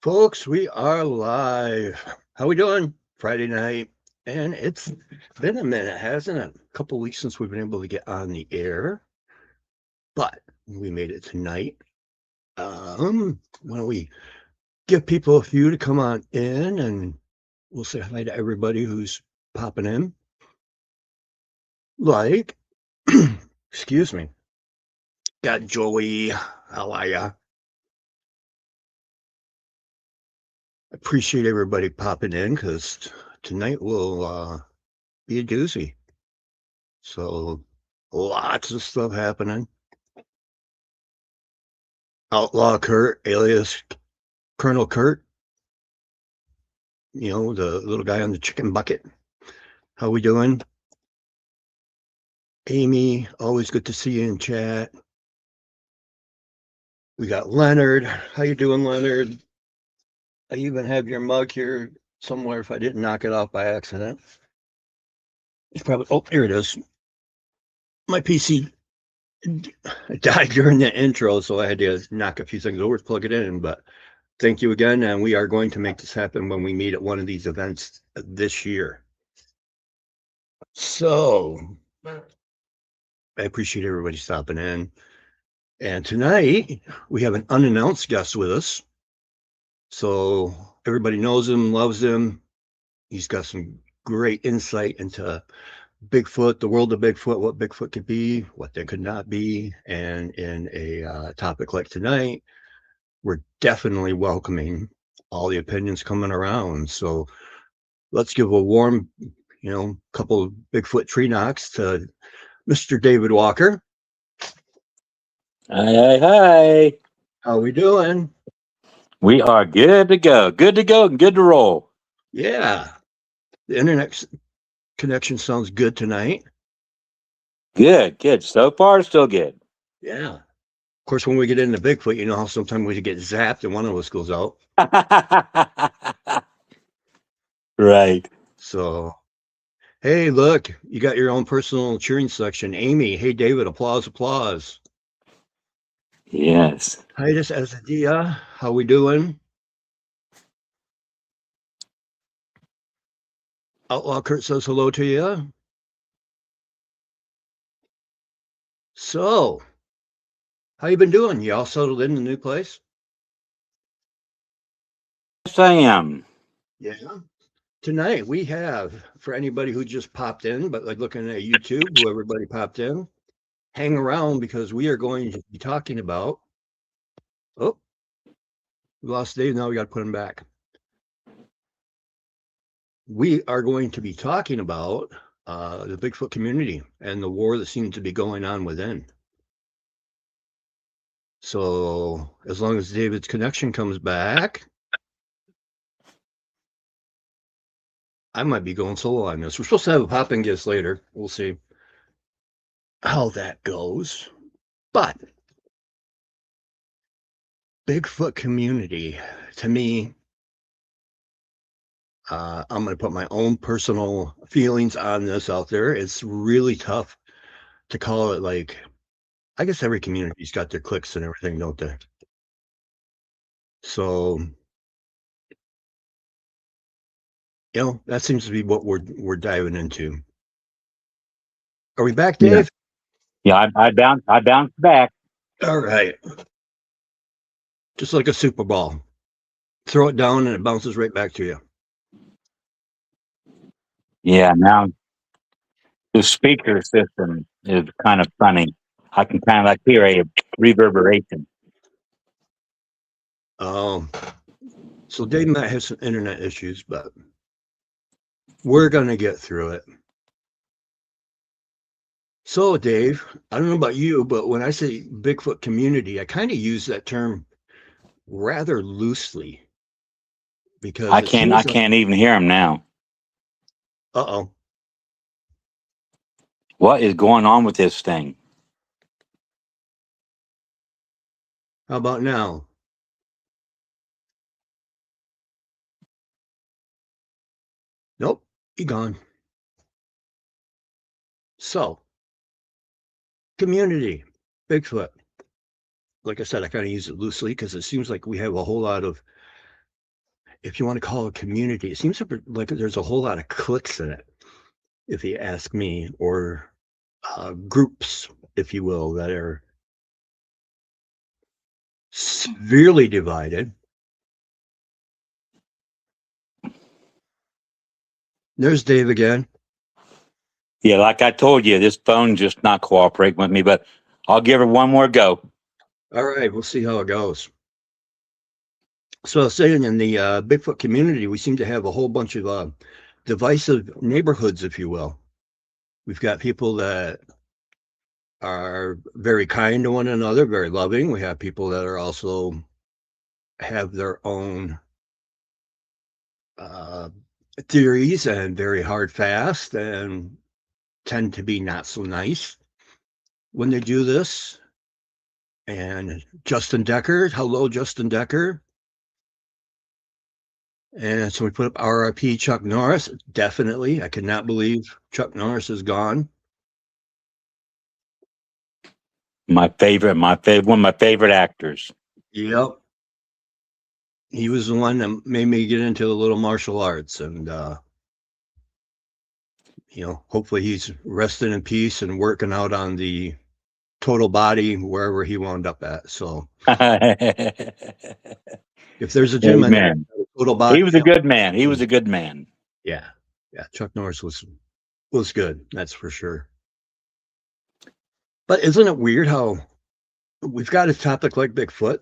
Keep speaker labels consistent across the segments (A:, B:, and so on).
A: Folks, we are live. How we doing? Friday night, and it's been a minute, hasn't it? A couple weeks since we've been able to get on the air, but we made it tonight. Why don't we give people a few to come on in, and we'll say hi to everybody who's popping in. Like, excuse me, got Joey. How are ya? Appreciate everybody popping in because tonight will be a doozy. So lots of stuff happening. Outlaw Kurt, alias Colonel Kurt, you know, the little guy on the chicken bucket. How we doing? Amy, always good to see you in chat. We got Leonard. How you doing, Leonard? I even have your mug here somewhere if I didn't knock it off by accident. It's probably, oh, here it is. My PC died during the intro, so I had to knock a few things over to plug it in, but thank you again, and we are going to make this happen when we meet at one of these events this year. So I appreciate everybody stopping in. And tonight we have an unannounced guest with us. So everybody knows him, loves him. He's got some great insight into Bigfoot, the world of Bigfoot, what Bigfoot could be, what they could not be. And in a topic like tonight, we're definitely welcoming all the opinions coming around. So let's give a warm, couple of Bigfoot tree knocks to Mr. David Walker.
B: Hi.
A: How we doing?
B: We are good to go and good to roll.
A: Yeah. The internet connection sounds good tonight.
B: Good. So far, still good.
A: Yeah. Of course, when we get into Bigfoot, you know how sometimes we get zapped and one of us goes out.
B: Right.
A: So, hey, look, you got your own personal cheering section. Amy, hey, David, applause.
B: Yes.
A: Hi, this is Azadia. How we doing? Outlaw Kurt says hello to you. So, how you been doing? You all settled in the new place?
B: Yes, I am.
A: Yeah. Tonight we have, for anybody who just popped in, but like looking at YouTube, who everybody popped in, hang around because we are going to be talking about. Oh, we lost Dave. Now we got to put him back. We are going to be talking about the Bigfoot community and the war that seems to be going on within. So as long as David's connection comes back, I might be going solo on this. We're supposed to have a pop-in guest later. We'll see how that goes. But Bigfoot community, to me, I'm going to put my own personal feelings on this out there. It's really tough to call it like, I guess every community's got their cliques and everything, don't they? So, that seems to be what we're diving into. Are we back, Dave?
B: Yeah, I bounced back.
A: All right. Just like a Super Ball. Throw it down and it bounces right back to you.
B: Yeah, now the speaker system is kind of funny. I can kind of like hear a reverberation.
A: So Dave might have some internet issues, but we're going to get through it. So, Dave, I don't know about you, but when I say Bigfoot community, I kind of use that term rather loosely because
B: I can't even hear him now.
A: Uh-oh.
B: What is going on with this thing?
A: How about now? Nope, he gone. So, community, Bigfoot. Like I said, I kind of use it loosely because it seems like we have a whole lot of if you want to call it a community, it seems like there's a whole lot of cliques in it, if you ask me, or groups, if you will, that are severely divided. There's Dave again.
B: Yeah, like I told you, this phone's just not cooperating with me, but I'll give her one more go.
A: All right, we'll see how it goes. So I was saying, in the Bigfoot community, we seem to have a whole bunch of divisive neighborhoods, if you will. We've got people that are very kind to one another, very loving. We have people that are also have their own theories and very hard fast and tend to be not so nice when they do this. And Justin Decker, hello, Justin Decker. And so we put up RIP Chuck Norris. Definitely. I cannot believe Chuck Norris is gone.
B: My favorite, one of my favorite actors.
A: Yep. He was the one that made me get into the little martial arts. And, hopefully he's resting in peace and working out on the total body wherever he wound up at. So if there's a gym,
B: man,
A: total body.
B: He was a good man. He was a good man.
A: Yeah. Chuck Norris was good. That's for sure. But isn't it weird how we've got a topic like Bigfoot,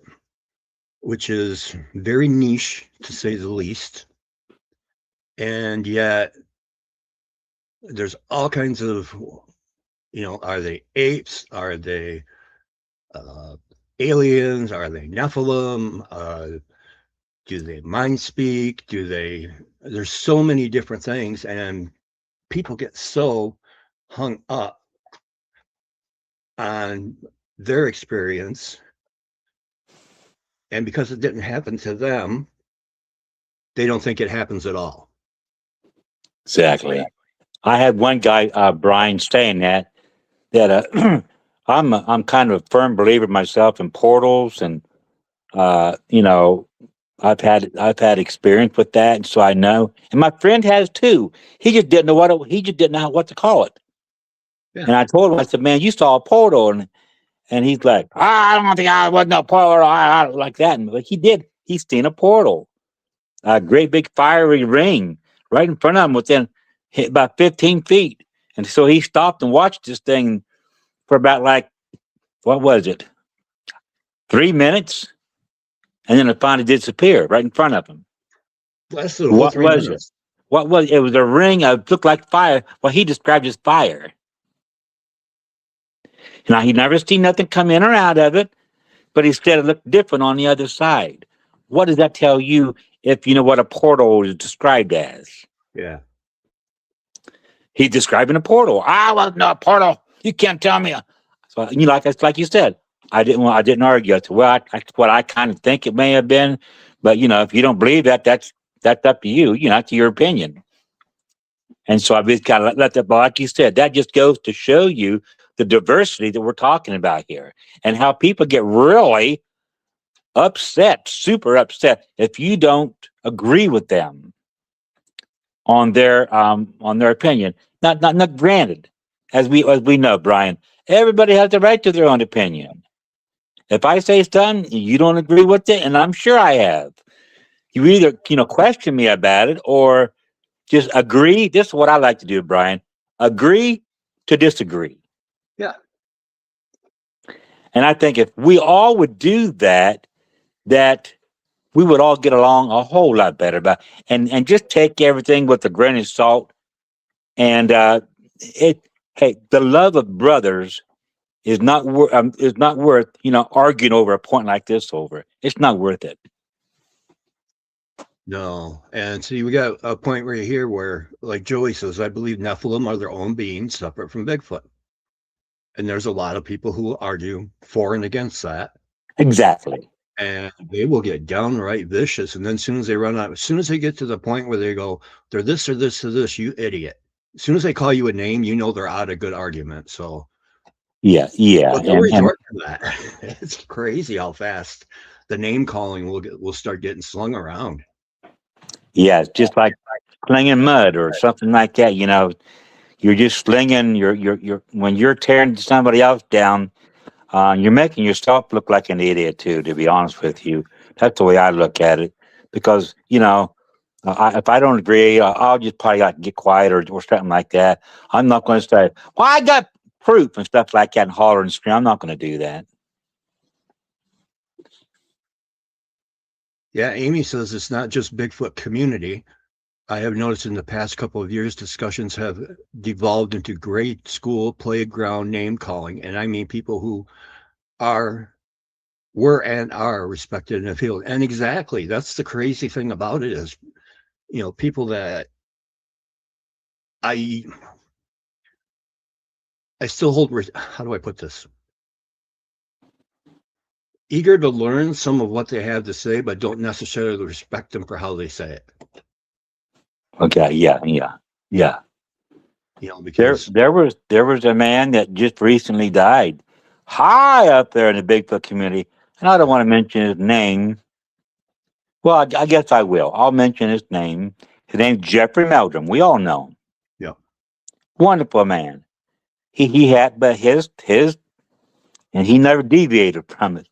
A: which is very niche to say the least, and yet there's all kinds of, are they apes? Are they aliens? Are they Nephilim? Do they mind speak? There's so many different things, and people get so hung up on their experience, and because it didn't happen to them, they don't think it happens at all.
B: Exactly. I had one guy, Brian, saying that I'm kind of a firm believer myself in portals, and I've had experience with that, and so I know. And my friend has too. He just didn't know he just didn't know what to call it.
A: Yeah.
B: And I told him, I said, "Man, you saw a portal," and he's like, "I don't think I wasn't a portal," I like that. And like he did, he's seen a portal, a great big fiery ring right in front of him, within about 15 feet. And so he stopped and watched this thing for about, like, what was it, 3 minutes, and then it finally disappeared right in front of him.
A: Lasted a whole
B: What
A: 3
B: was
A: minutes.
B: it? What was it? It was a ring. It looked like fire. Well, he described as fire. Now, he never seen nothing come in or out of it, but instead it looked different on the other side. What does that tell you if you know what a portal is described as?
A: Yeah.
B: He's describing a portal. I wasn't a portal. You can't tell me. So, like you said, I didn't argue. I said, well, that's what I kind of think it may have been, but if you don't believe that, that's up to you. That's your opinion. And so I've just kind of let that. But like you said, that just goes to show you the diversity that we're talking about here, and how people get really upset, super upset, if you don't agree with them on their opinion. Not granted, as we know, Brian, everybody has the right to their own opinion. If I say something, you don't agree with it, and I'm sure I have. You either question me about it, or just agree. This is what I like to do, Brian. Agree to disagree.
A: Yeah.
B: And I think if we all would do that, we would all get along a whole lot better. And just take everything with a grain of salt. And the love of brothers is not worth arguing over a point like this over. It's not worth it.
A: No. And see, we got a point right here where, like Joey says, I believe Nephilim are their own beings separate from Bigfoot. And there's a lot of people who argue for and against that.
B: Exactly.
A: And they will get downright vicious. And then as soon as they get to the point where they go, they're this or this or this, you idiot. As soon as they call you a name, they're out of good argument. So
B: yeah.
A: But they'll resort to that. It's crazy how fast the name calling will start getting slung around.
B: Yeah, it's just like slinging mud or something like that. You know, you're just slinging. You're when you're tearing somebody else down, you're making yourself look like an idiot too. To be honest with you, that's the way I look at it. Because if I don't agree, I'll just probably like get quiet or something like that. I'm not going to say, "Well, I got proof" and stuff like that, and holler and scream. I'm not going to do that.
A: Yeah, Amy says it's not just Bigfoot community. I have noticed in the past couple of years, discussions have devolved into grade school playground name calling. And I mean people who are, were and are respected in the field. And exactly, that's the crazy thing about it is, people that I still hold, how do I put this? Eager to learn some of what they have to say, but don't necessarily respect them for how they say it.
B: Okay, yeah. There,
A: Because
B: there was a man that just recently died, high up there in the Bigfoot community, and I don't want to mention his name. Well, I guess I will. I'll mention his name. His name's Jeffrey Meldrum. We all know him.
A: yeah,
B: Wonderful man. He had, but his, and he never deviated from it.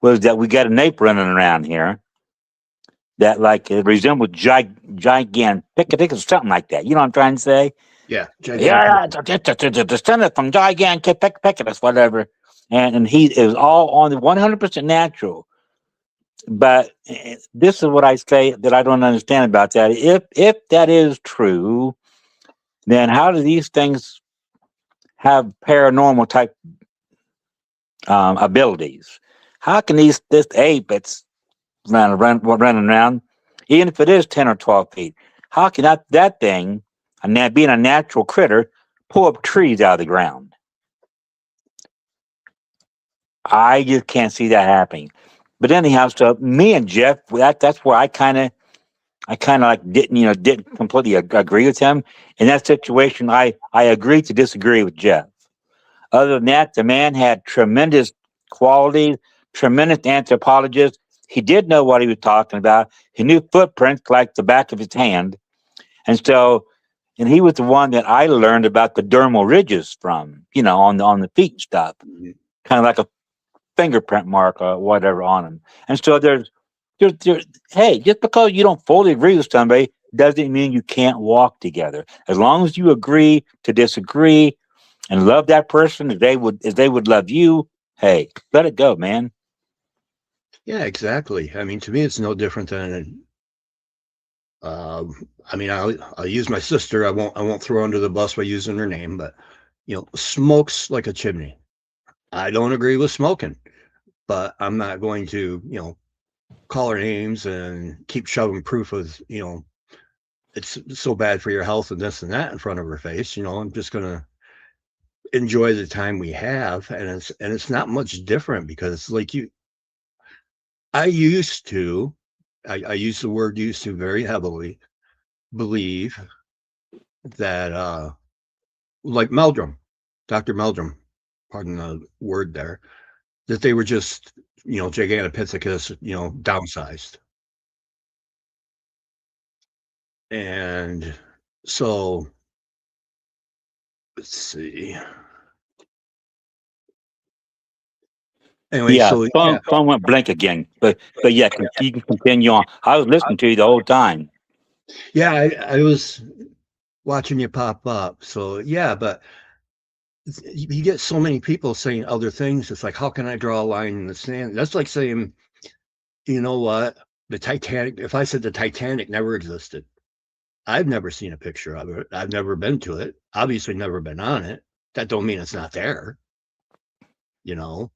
B: Was that we got an ape running around here that like it resembled gigantic, I think it's something like that. You know what I'm trying to say?
A: yeah, gigantic.
B: Yeah, it's descended from gigantic pectus, whatever. And he is all on the 100% natural. But this is what I say that I don't understand about that. If that is true, then how do these things have paranormal type abilities? How can this ape that's running around, even if it is 10 or 12 feet, how can that thing, and that being a natural critter, pull up trees out of the ground? I just can't see that happening. But anyhow, so me and Jeff, that's where I kind of like didn't completely agree with him in that situation. I agreed to disagree with Jeff. Other than that, the man had tremendous qualities, tremendous anthropologist. He did know what he was talking about. He knew footprints like the back of his hand, and so, and he was the one that I learned about the dermal ridges from, on the feet and stuff,
A: Mhm.
B: kind of like a fingerprint mark or whatever on them. And so there's hey, just because you don't fully agree with somebody doesn't mean you can't walk together. As long as you agree to disagree and love that person as they would love you, hey, let it go, man.
A: Yeah, exactly. I mean, to me, it's no different than. I mean, I'll use my sister. I won't throw her under the bus by using her name, but smokes like a chimney. I don't agree with smoking, but I'm not going to call her names and keep shoving proof of it's so bad for your health and this and that in front of her face. I'm just gonna enjoy the time we have, and it's not much different because like I used to, I use the word used to very heavily, believe that like Meldrum, Dr. Meldrum, pardon the word there, that they were just Gigantopithecus, downsized. And so let's see. Anyway,
B: Yeah,
A: so yeah,
B: phone went blank again. But yeah, you can continue on. I was listening to you the whole time.
A: yeah, I was watching you pop up. So yeah, but you get so many people saying other things. It's like, how can I draw a line in the sand? That's like saying, you know what, the Titanic. If I said the Titanic never existed, I've never seen a picture of it. I've never been to it. Obviously, never been on it. That don't mean it's not there. You know,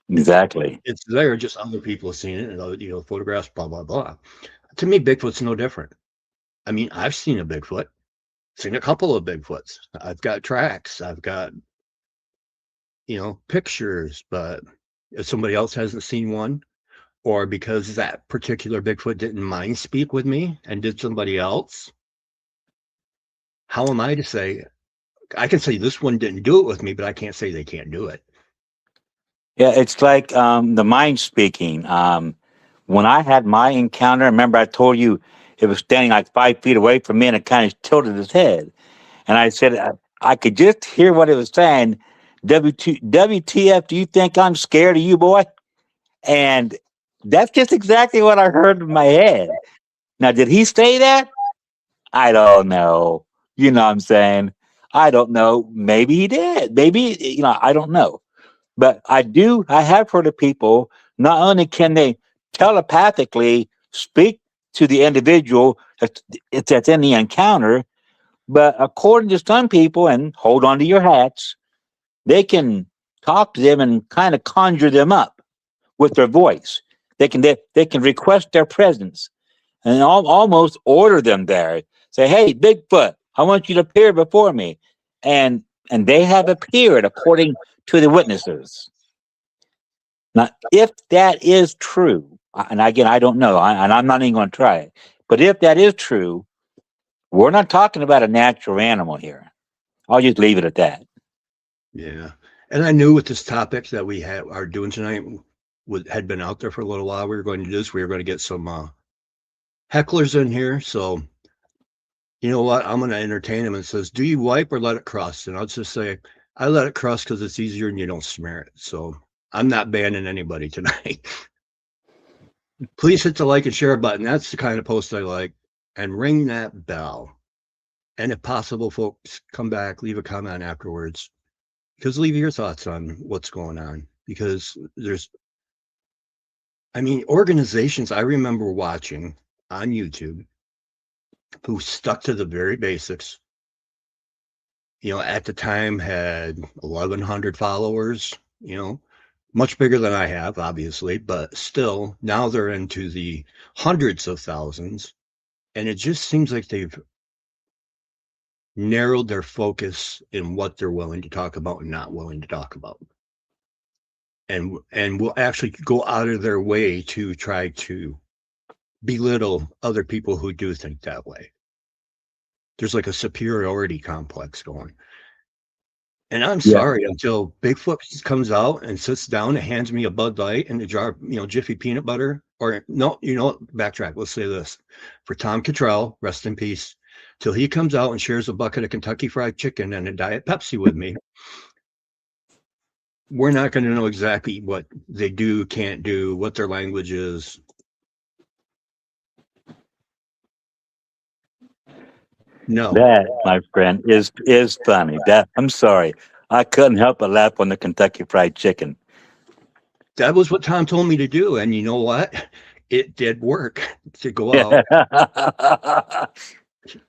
B: Exactly.
A: it's there. Just other people have seen it, and photographs, blah blah blah. To me, Bigfoot's no different. I mean, I've seen a Bigfoot, seen a couple of Bigfoots. I've got tracks. I've got pictures. But if somebody else hasn't seen one, or because that particular Bigfoot didn't mind speak with me and did somebody else, how am I to say? I can say this one didn't do it with me, but I can't say they can't do it.
B: Yeah, it's like the mind speaking. When I had my encounter, remember I told you it was standing like 5 feet away from me, and it kind of tilted its head. And I said, I could just hear what it was saying. WTF, do you think I'm scared of you, boy? And that's just exactly what I heard in my head. Now, did he say that? I don't know. You know what I'm saying? I don't know. Maybe he did. Maybe, I don't know. But I have heard of people, not only can they telepathically speak to the individual that's in the encounter, but according to some people, and hold on to your hats, they can talk to them and kind of conjure them up with their voice. They can request their presence and almost order them there. Say, "Hey, Bigfoot, I want you to appear before me," and they have appeared according to the witnesses. Now, if that is true, and again, I don't know, and I'm not even going to try it, but if that is true, we're not talking about a natural animal here. I'll just leave it at that.
A: Yeah. And I knew with this topic that we are doing tonight had been out there for a little while. We were going to do this. We were going to get some hecklers in here. So, you know what? I'm going to entertain them. It says, do you wipe or let it crust? And I'll just say, I let it crust because it's easier and you don't smear it. So I'm not banning anybody tonight. Please hit the like and share button. That's the kind of post I like. And ring that bell. And if possible, folks, come back, leave a comment afterwards. Because leave your thoughts on what's going on. Because organizations I remember watching on YouTube who stuck to the very basics. At the time had 1,100 followers, much bigger than I have, obviously, but still, now they're into the hundreds of thousands. And it just seems like they've narrowed their focus in what they're willing to talk about and not willing to talk about. And will actually go out of their way to try to belittle other people who do think that way. There's like a superiority complex going. And I'm sorry, until Bigfoot comes out and sits down and hands me a Bud Light and a jar of, Jiffy peanut butter, or no, backtrack. Let's say this. For Tom Cottrell, rest in peace, till he comes out and shares a bucket of Kentucky Fried Chicken and a Diet Pepsi with me, we're not going to know exactly what they do, can't do, what their language is. No.
B: That, my friend, is funny. That, I'm sorry, I couldn't help but laugh on the Kentucky Fried Chicken.
A: That was what Tom told me to do, and you know what? It did work to go out.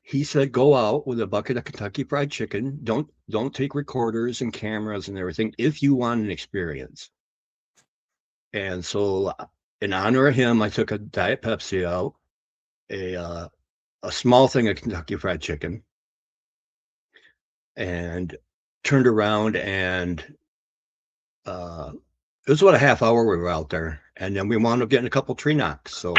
A: He said, go out with a bucket of Kentucky Fried Chicken. Don't take recorders and cameras and everything if you want an experience. And so in honor of him, I took a Diet Pepsi out, a small thing of Kentucky Fried Chicken, and turned around, and it was about a half hour we were out there, and then we wound up getting a couple tree knocks. So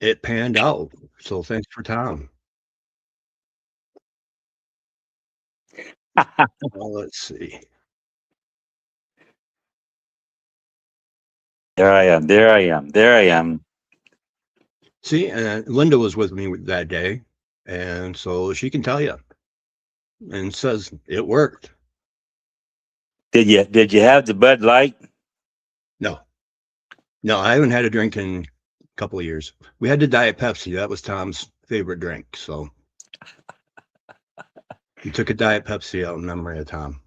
A: it panned out. So thanks for Tom. Well, let's see.
B: There I am.
A: See, and Linda was with me that day, and so she can tell you, and says it worked.
B: Did you have the Bud Light?
A: No, I haven't had a drink in a couple of years. We had the Diet Pepsi. That was Tom's favorite drink. So we took a Diet Pepsi out in memory of Tom.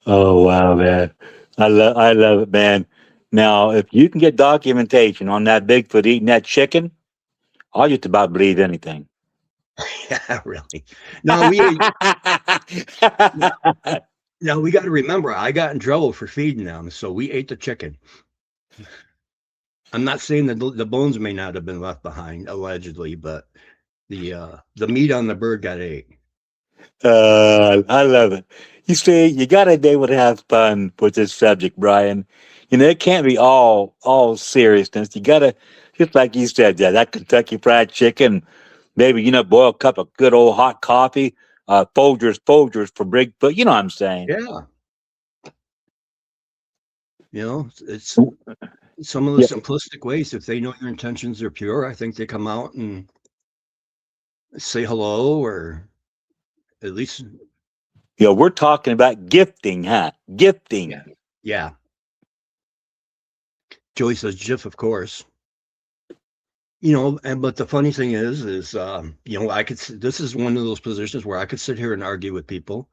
B: Oh wow, man! I love it, man. Now, if you can get documentation on that Bigfoot eating that chicken, I'll just about believe anything.
A: Yeah, really. No, now we got to remember, I got in trouble for feeding them, so we ate the chicken. I'm not saying that the bones may not have been left behind, allegedly, but the meat on the bird got ate.
B: I love it. You see, you got to be able to have fun with this subject, Brian. It can't be all seriousness. You got to, just like you said, that Kentucky Fried Chicken, maybe, boil a cup of good old hot coffee, Folgers for Bigfoot. You know what I'm saying?
A: Yeah. It's some of the simplistic ways, if they know your intentions are pure, I think they come out and say hello, or at least,
B: We're talking about gifting, huh? Gifting.
A: yeah. Joey says GIF, of course. But the funny thing is, this is one of those positions where I could sit here and argue with people.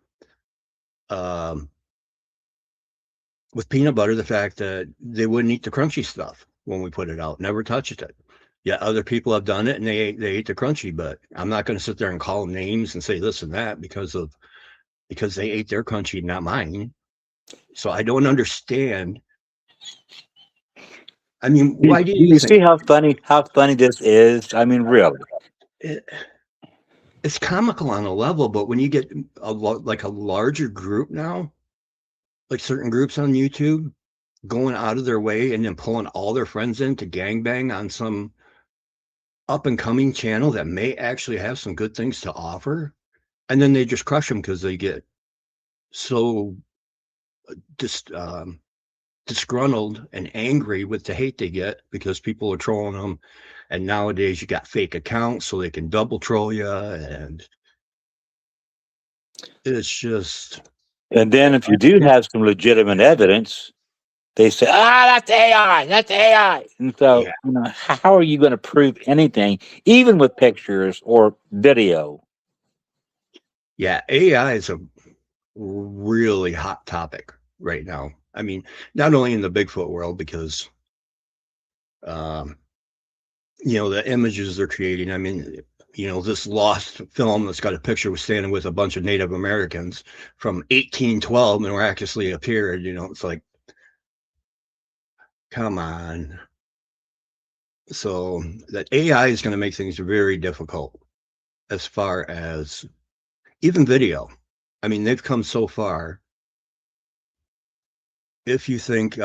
A: With peanut butter, the fact that they wouldn't eat the crunchy stuff when we put it out, never touched it. Yeah, other people have done it and they ate the crunchy, but I'm not going to sit there and call them names and say this and that because they ate their crunchy, not mine. So I don't understand. I mean, why do
B: Do
A: you
B: you
A: think
B: see how funny this is? I mean, really.
A: it's comical on a level, but when you get like a larger group now, like certain groups on YouTube going out of their way and then pulling all their friends in to gangbang on some up and coming channel that may actually have some good things to offer, and then they just crush them because they get so dis- um, disgruntled and angry with the hate they get because people are trolling them. And nowadays you got fake accounts so they can double troll you, and it's just,
B: And then if you do have some legitimate evidence, they say, that's AI, that's AI. And so,
A: yeah,
B: how are you going to prove anything, even with pictures or video?
A: yeah. AI is a really hot topic right now. I mean, not only in the Bigfoot world, because um, the images they're creating. I mean, this lost film that's got a picture of standing with a bunch of Native Americans from 1812 miraculously appeared. It's like, come on. So that AI is going to make things very difficult as far as even video. I mean, they've come so far. If you think,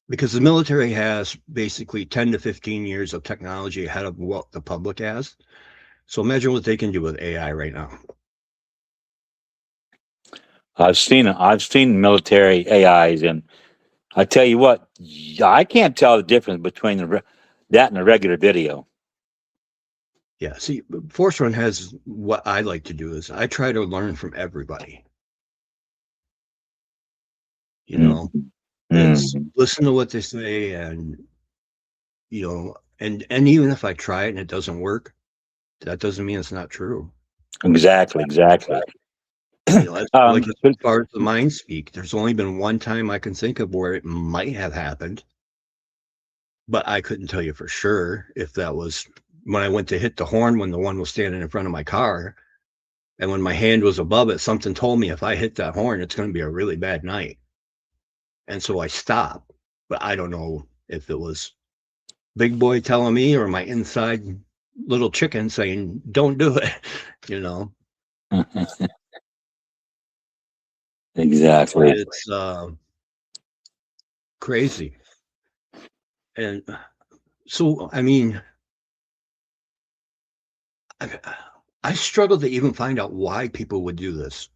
A: because the military has basically 10 to 15 years of technology ahead of what the public has. So imagine what they can do with AI right now.
B: I've seen military AIs, and I tell you what, I can't tell the difference between that and a regular video.
A: Yeah, see, Force Run has what I like to do is I try to learn from everybody. You know,
B: Mm,
A: it's
B: mm,
A: listen to what they say, and and even if I try it and it doesn't work, that doesn't mean it's not true.
B: exactly, exactly.
A: That's like
B: Um,
A: as
B: but
A: far as the mind speak, there's only been one time I can think of where it might have happened, but I couldn't tell you for sure if that was when I went to hit the horn when the one was standing in front of my car. And when my hand was above it, something told me if I hit that horn, it's going to be a really bad night. And so I stopped. But I don't know if it was Big Boy telling me or my inside little chicken saying, don't do it, you know.
B: exactly.
A: It's crazy. And so, I mean, I, I struggle to even find out why people would do this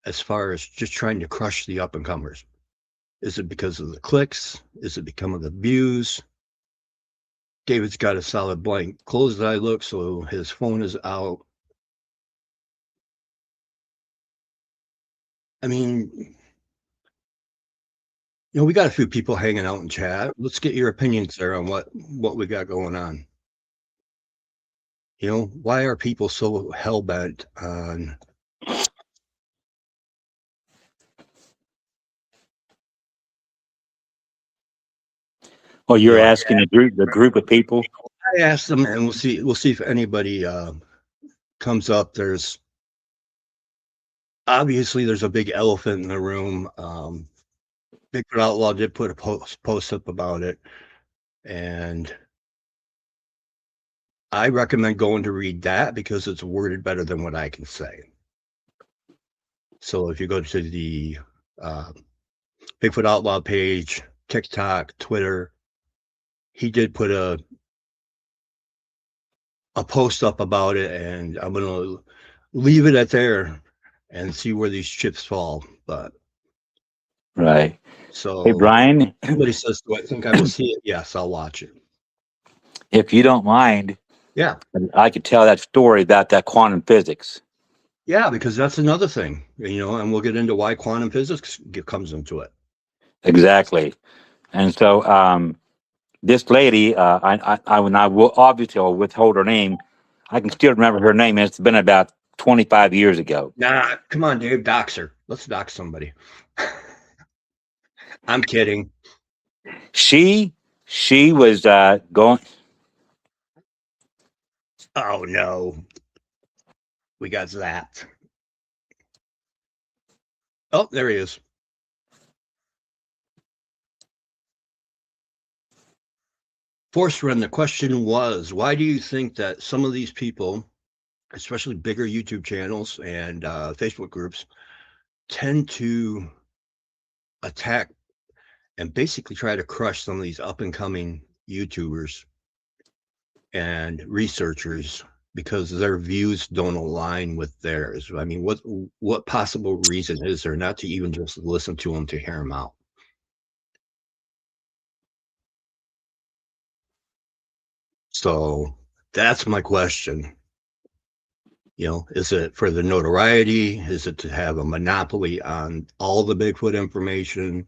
A: as far as just trying to crush the up and comers. Is it because of the clicks? Is it because of the views? David's got a solid blank. Closed eye look, so his phone is out. I mean, we got a few people hanging out in chat. Let's get your opinions there on what we got going on. Why are people so hell bent on?
B: Well,
A: You
B: you're
A: know,
B: asking the group of people.
A: I asked them, and we'll see if anybody comes up. There's obviously there's a big elephant in the room. Bigfoot Outlaw did put a post up about it, and I recommend going to read that because it's worded better than what I can say. So if you go to the uh, Bigfoot Outlaw page, TikTok, Twitter, he did put a post up about it, and I'm gonna leave it at there and see where these chips fall. But
B: Right. Hey,
A: So
B: Brian,
A: somebody says, "Do I think I will see it?" Yes, I'll watch it.
B: if you don't mind,
A: Yeah,
B: I could tell that story about that quantum physics.
A: yeah, because that's another thing, and we'll get into why quantum physics comes into it.
B: Exactly. And so, this lady, when I will obviously will withhold her name, I can still remember her name. And it's been about 25 years ago.
A: Nah, come on, Dave, dox her. Let's dox somebody. I'm kidding.
B: She, she was going.
A: Oh no, we got zapped. Oh, there he is. Force run. The question was, why do you think that some of these people, especially bigger YouTube channels and Facebook groups, tend to attack and basically try to crush some of these up and coming YouTubers and researchers because their views don't align with theirs? I mean, what possible reason is there not to even just listen to them to hear them out? So that's my question. Is it for the notoriety? Is it to have a monopoly on all the Bigfoot information?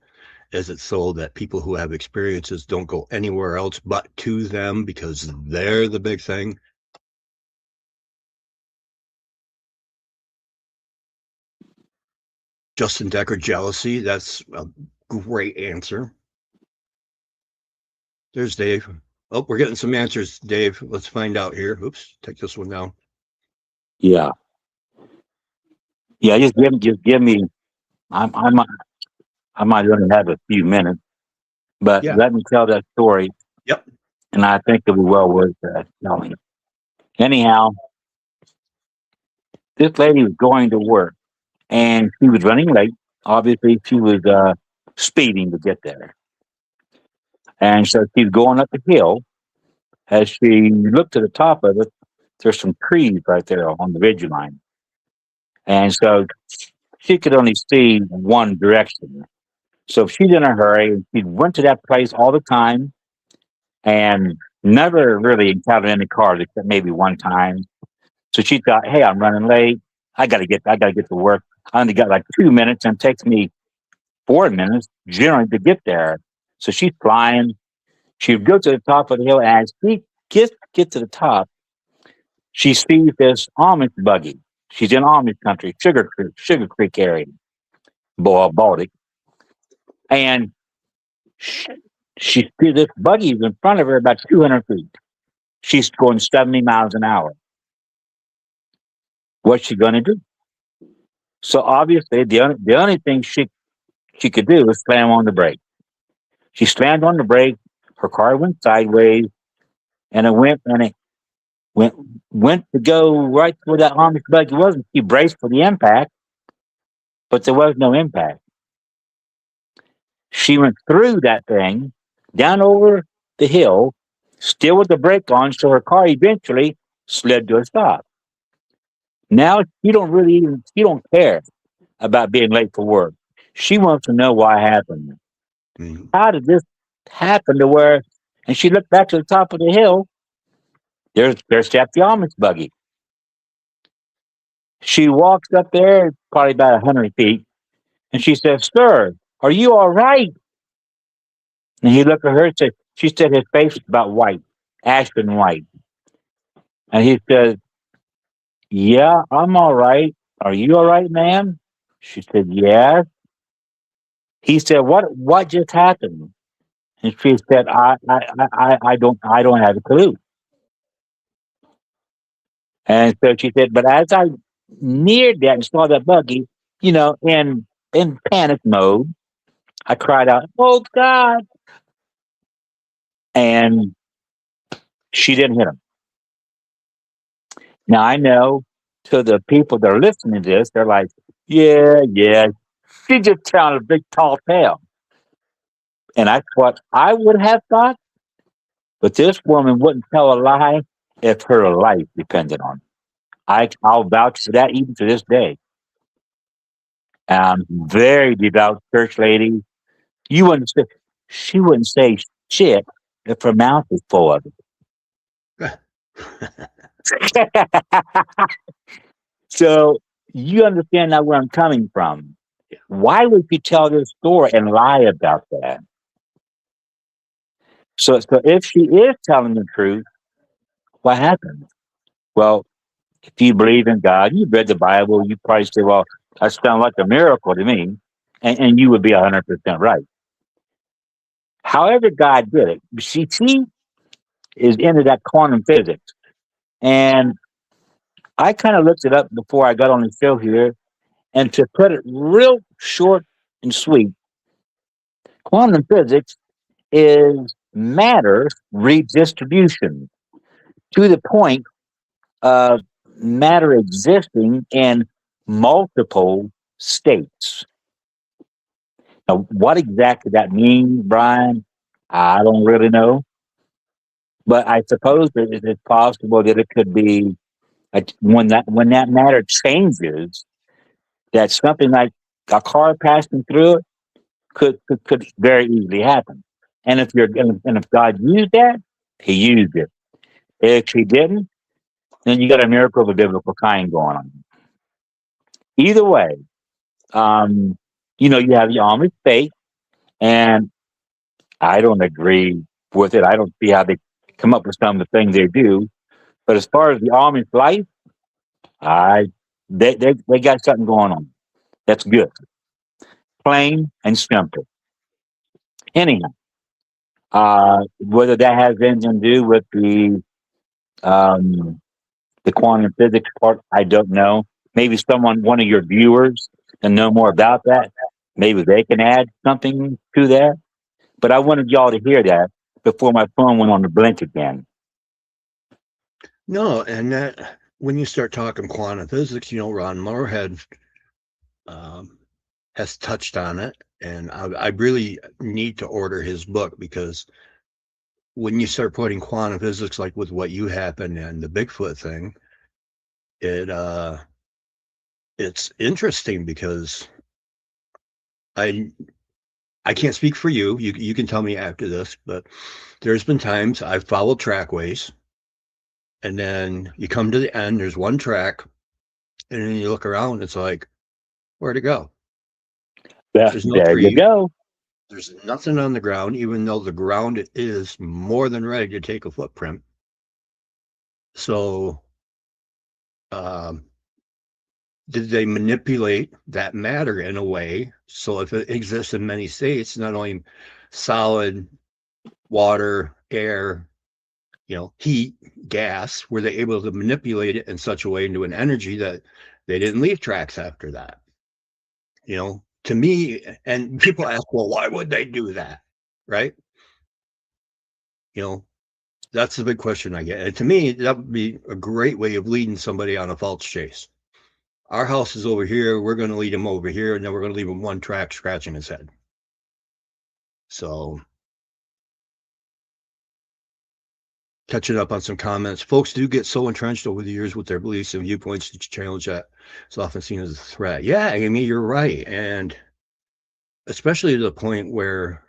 A: Is it so that people who have experiences don't go anywhere else but to them because they're the big thing? Justin Decker jealousy. That's a great answer. There's Dave. Oh, we're getting some answers, Dave. Let's find out here. Oops, take this one down.
B: Yeah, yeah. Just give me. I might only have a few minutes, but
A: Yeah.
B: let me tell that story,
A: Yep.
B: and I think it'll be well worth telling. Anyhow, this lady was going to work, and she was running late. Obviously, she was speeding to get there, and so she's going up the hill. As she looked to the top of it, there's some trees right there on the ridge line, and so she could only see one direction. So she's in a hurry. She went to that place all the time and never really encountered any cars except maybe one time. So she thought, "Hey, I'm running late. I gotta get to work. I only got like 2 minutes, and it takes me 4 minutes generally to get there." So she's flying. She would go to the top of the hill, and as she get to the top, she sees this Amish buggy. She's in Amish country, Sugar Creek area, Baltic, and she, she sees this buggy is in front of her about 200 feet. She's going 70 miles an hour. What's she going to do? So obviously, the only thing she could do was slam on the brake. She slammed on the brake. Her car went sideways, and it went went to go right where that Amish buggy was. And she braced for the impact, but there was no impact. She went through that thing, down over the hill, still with the brake on, so her car eventually slid to a stop. Now she don't care about being late for work. She wants to know why it happened.
A: Mhm.
B: How did this happen to where? And she looked back to the top of the hill. There's Jeff the Amish buggy. She walks up there, probably about 100 feet, and she says, "Sir, are you all right?" And he looked at her and said, she said his face was about white, ashen white. And he said, "Yeah, I'm all right. Are you all right, ma'am?" She said, "Yes." He said, What just happened?" And she said, I don't have a clue." And so she said, "But as I neared that and saw that buggy, in panic mode, I cried out, 'Oh God!' And she didn't hit him. Now I know to the people that are listening to this, they're like, "Yeah, yeah, she just telling a big tall tale." And that's what I would have thought, but this woman wouldn't tell a lie if her life depended on it. I'll vouch for that even to this day. Very devout church lady. You wouldn't say, she wouldn't say shit if her mouth was full of it. So you understand now where I'm coming from. Why would you tell this story and lie about that? So if she is telling the truth, what happened? Well, if you believe in God, you read the Bible, you probably say, well, that sounds like a miracle to me. And you would be 100% right. However, God did it. She is into that quantum physics. And I kind of looked it up before I got on the show here. And to put it real short and sweet, quantum physics is matter redistribution to the point of matter existing in multiple states. Now, what exactly that means, Brian, I don't really know. But I suppose that it is possible that it could be when that matter changes, that something like a car passing through it could very easily happen. And if God used that, He used it. If He didn't, then you got a miracle of a biblical kind going on. Either way, um, you have your Amish faith, and I don't agree with it. I don't see how they come up with some of the things they do. But as far as the Amish life, I they got something going on. That's good, plain and simple. Anyhow, whether that has anything to do with um, the quantum physics part, I don't know. Maybe one of your viewers, can know more about that. Maybe they can add something to that. But I wanted y'all to hear that before my phone went on the blink again.
A: No, and that when you start talking quantum physics, Ron Moorhead has touched on it, and I really need to order his book, because when you start putting quantum physics, like with what you happened and the Bigfoot thing, it's interesting, because I can't speak for you. You can tell me after this, but there's been times I've followed trackways, and then you come to the end, there's one track, and then you look around, it's like, where'd it go? There's no
B: There you
A: tree.
B: go.
A: There's nothing on the ground, even though the ground is more than ready to take a footprint. So, um, did they manipulate that matter in a way so if it exists in many states, not only solid, water, air, heat, gas, were they able to manipulate it in such a way into an energy that they didn't leave tracks after that? To me, and people ask, well, why would they do that? Right? That's the big question I get. And to me, that would be a great way of leading somebody on a false chase. Our house is over here. We're going to lead him over here, and then we're going to leave him one track scratching his head. So, catching up on some comments. Folks do get so entrenched over the years with their beliefs and viewpoints to challenge that it's often seen as a threat. Yeah, Amy, you're right. And especially to the point where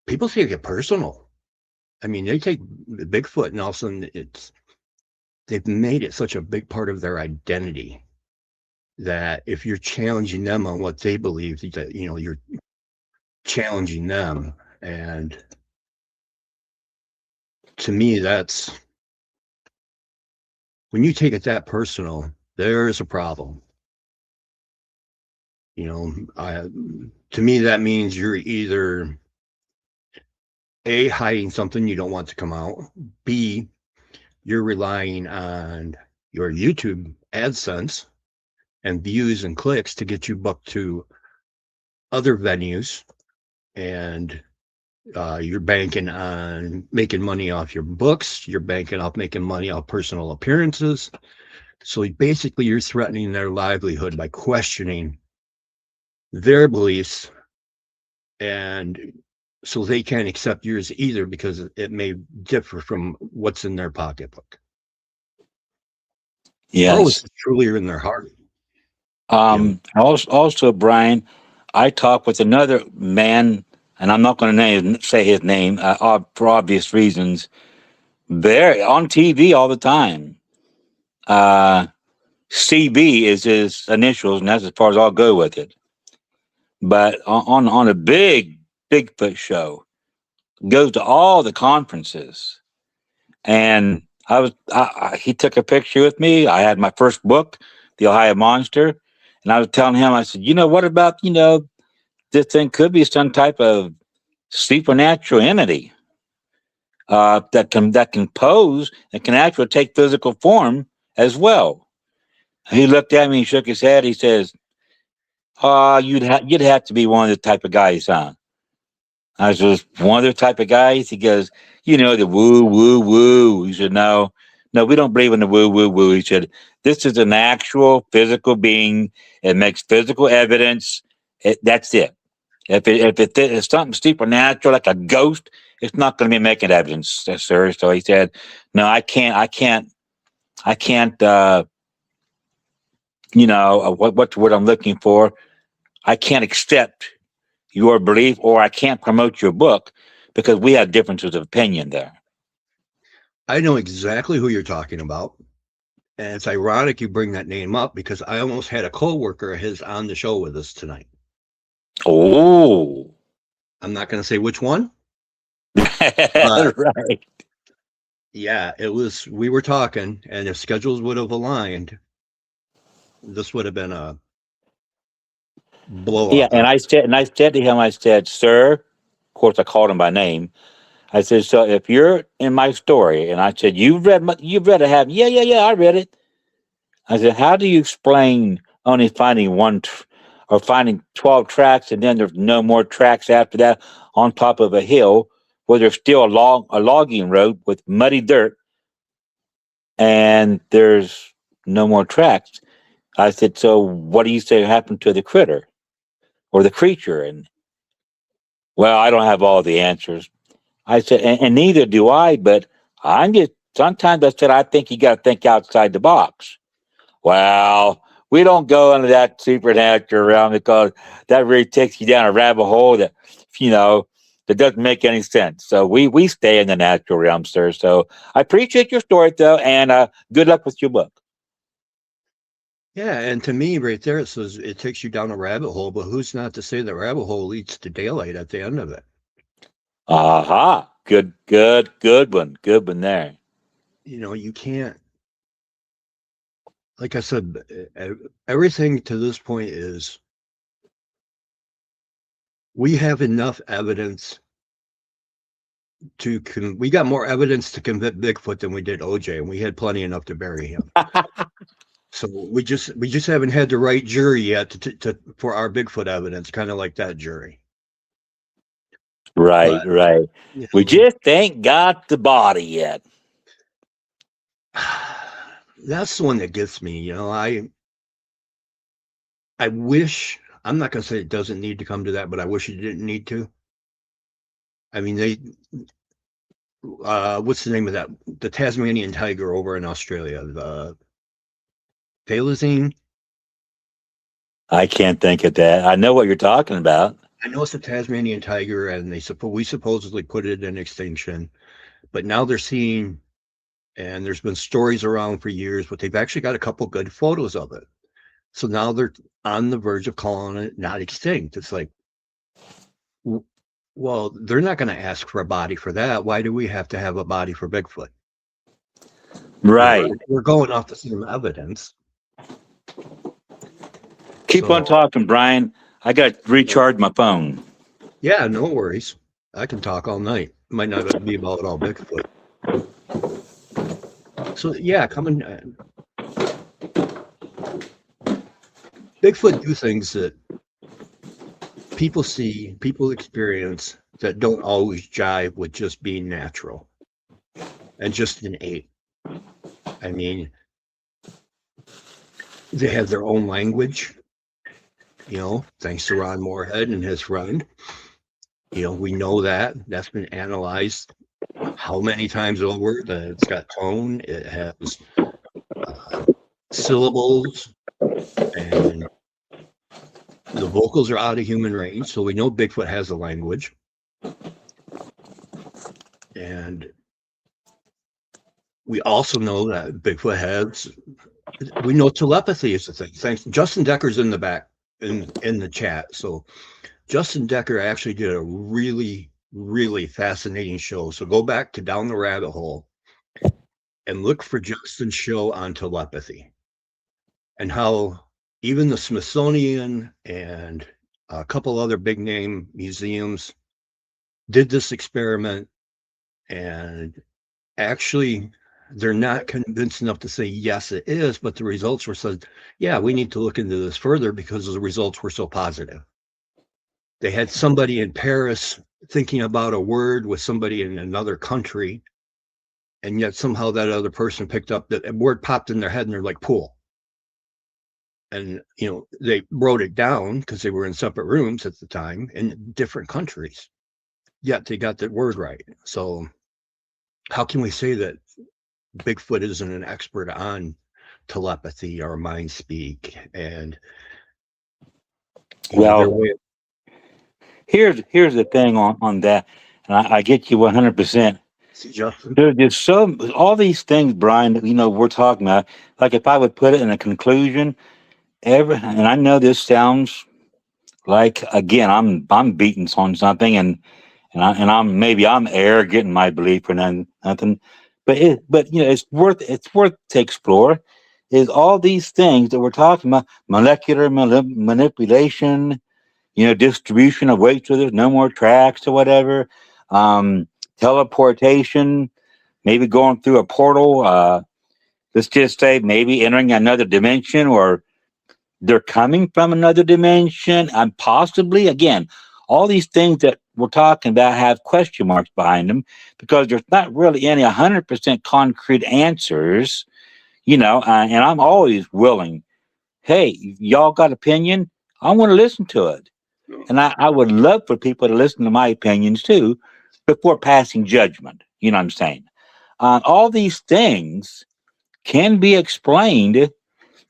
A: people take it personal. I mean, they take Bigfoot, and all of a sudden they've made it such a big part of their identity that if you're challenging them on what they believe, that you're challenging them. And to me, that's when you take it that personal, there's a problem. To me, that means you're either A, hiding something you don't want to come out, B, you're relying on your YouTube AdSense and views and clicks to get you booked to other venues, and you're banking on making money off your books. You're banking off making money off personal appearances. So basically, you're threatening their livelihood by questioning their beliefs, and so they can't accept yours either, because it may differ from what's in their pocketbook. Or
B: Yes.
A: what's truly in their heart.
B: Also, Brian, I talked with another man, and I'm not going to say his name for obvious reasons. They're on TV all the time. Uh, CB is his initials, and that's as far as I'll go with it. But on a big Bigfoot show, goes to all the conferences, and he took a picture with me. I had my first book, The Ohio Monster, and I was telling him, I said, what about this thing could be some type of supernatural entity that can pose and can actually take physical form as well. He looked at me, he shook his head, he says, you'd have to be one of the type of guys, huh? I was just one of the type of guys. He goes, the woo, woo, woo. He said, no, we don't believe in the woo, woo, woo. He said, this is an actual physical being. It makes physical evidence. That's it. If it's something supernatural, like a ghost, it's not going to be making evidence, sir. So he said, no, I can't, what's what I'm looking for. I can't accept your belief, or I can't promote your book because we have differences of opinion there.
A: I know exactly who you're talking about. And it's ironic you bring that name up because I almost had a coworker of his on the show with us tonight.
B: Oh.
A: I'm not going to say which one.
B: Right.
A: Yeah, we were talking, and if schedules would have aligned, this would have been a blow up.
B: Yeah, and I said to him, I said, sir, of course I called him by name. I said, so if you're in my story, and I said, you've read it, haven't you? Yeah, I read it. I said, how do you explain only finding or finding 12 tracks, and then there's no more tracks after that on top of a hill where there's still a logging road with muddy dirt, and there's no more tracks? I said, so what do you say happened to the critter or the creature? And, well, I don't have all the answers. I said, and neither do I, but sometimes I said, I think you got to think outside the box. Well, we don't go into that supernatural realm because that really takes you down a rabbit hole that doesn't make any sense. So we stay in the natural realm, sir. So I appreciate your story, though, and good luck with your book.
A: Yeah, and to me, right there, it says it takes you down a rabbit hole, but who's not to say the rabbit hole leads to daylight at the end of it?
B: Aha! Good one. Good one there.
A: You can't. Like I said, everything to this point is we have enough evidence we got more evidence to convict Bigfoot than we did OJ, and we had plenty enough to bury him. So we just haven't had the right jury yet for our Bigfoot evidence, kind of like that jury.
B: Right. We just ain't got the body yet.
A: That's the one that gets me. I wish, I'm not going to say it doesn't need to come to that, but I wish it didn't need to. I mean, what's the name of that? The Tasmanian tiger over in Australia, the Phalazine.
B: I can't think of that. I know what you're talking about.
A: I know it's the Tasmanian tiger, and we supposedly put it in extinction, but now they're seeing, and there's been stories around for years, but they've actually got a couple good photos of it. So now they're on the verge of calling it not extinct. It's like, well, they're not going to ask for a body for that. Why do we have to have a body for Bigfoot?
B: Right.
A: We're going off the same evidence.
B: Keep on talking, Brian. I got to recharge my phone.
A: Yeah, no worries. I can talk all night. Might not be about all Bigfoot. So yeah, Bigfoot do things that people see, people experience that don't always jive with just being natural and just innate. I mean, they have their own language, thanks to Ron Moorhead and his friend. We know that's been analyzed how many times over, that it's got tone, it has syllables, and The vocals are out of human range, so we know Bigfoot has a language. And we also know that Bigfoot has, we know telepathy is the thing. Thanks. Justin Decker's in the back in the chat. So Justin Decker actually did a really, really fascinating show. So go back to Down the Rabbit Hole and look for Justin's show on telepathy and how even the Smithsonian and a couple other big name museums did this experiment, and actually they're not convinced enough to say yes it is, but the results were said, yeah, we need to look into this further because the results were so positive. They had somebody in Paris thinking about a word with somebody in another country, and yet somehow that other person picked up that word, popped in their head, and they're like, pool. And they wrote it down because they were in separate rooms at the time in different countries, yet they got that word right. So how can we say that Bigfoot isn't an expert on telepathy or mind speak? And their
B: Well,
A: way.
B: here's the thing on that, and I get you 100%.
A: See, Justin.
B: There's so all these things, Brian, that we're talking about. Like if I would put it in a conclusion, and I know this sounds like, again, I'm beating on something, and I'm arrogant in my belief or nothing, but it's worth to explore. Is all these things that we're talking about, molecular manipulation, distribution of weight, so there's no more tracks or whatever, um, teleportation, maybe going through a portal. Let's just say maybe entering another dimension, or they're coming from another dimension, and possibly, again, all these things that we're talking about have question marks behind them because there's not really any 100% concrete answers. And I'm always willing. Hey, y'all got opinion? I want to listen to it. And I would love for people to listen to my opinions too before passing judgment. You know what I'm saying? All these things can be explained